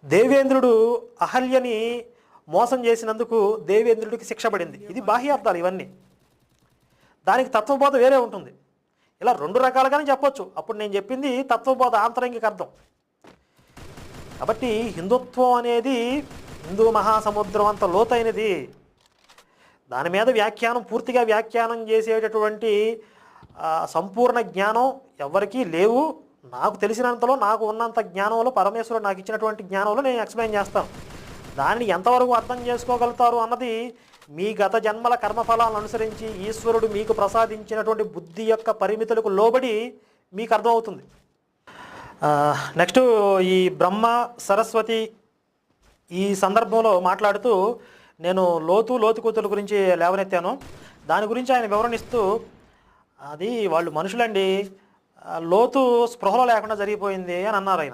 దేవేంద్రుడు అహల్యని మోసం చేసినందుకు దేవేంద్రుడికి శిక్ష పడింది. ఇది బాహ్యార్థాలు ఇవన్నీ. దానికి తత్వబోధ వేరే ఉంటుంది. ఇలా రెండు రకాలుగానే చెప్పొచ్చు. అప్పుడు నేను చెప్పింది తత్వబోధ ఆంతరంగిక అర్థం. కాబట్టి హిందుత్వం అనేది హిందూ మహాసముద్రం అంత లోతైనది. దాని మీద పూర్తిగా వ్యాఖ్యానం చేసేటటువంటి సంపూర్ణ జ్ఞానం ఎవరికీ లేవు. నాకు తెలిసినంతలో, నాకు ఉన్నంత జ్ఞానంలో, పరమేశ్వరుడు నాకు ఇచ్చినటువంటి జ్ఞానంలో నేను ఎక్స్ప్లెయిన్ చేస్తాను. దానిని ఎంతవరకు అర్థం చేసుకోగలుగుతారు అన్నది మీ గత జన్మల కర్మఫలాలను అనుసరించి ఈశ్వరుడు మీకు ప్రసాదించినటువంటి బుద్ధి యొక్క పరిమితులకు లోబడి మీకు అర్థమవుతుంది. నెక్స్ట్ ఈ బ్రహ్మ సరస్వతి ఈ సందర్భంలో మాట్లాడుతూ నేను లోతు కూతుల గురించి లేవనెత్తాను. దాని గురించి ఆయన వివరణిస్తూ, అది వాళ్ళు మనుషులండి, లోతు స్పృహలో లేకుండా జరిగిపోయింది అని అన్నారు ఆయన.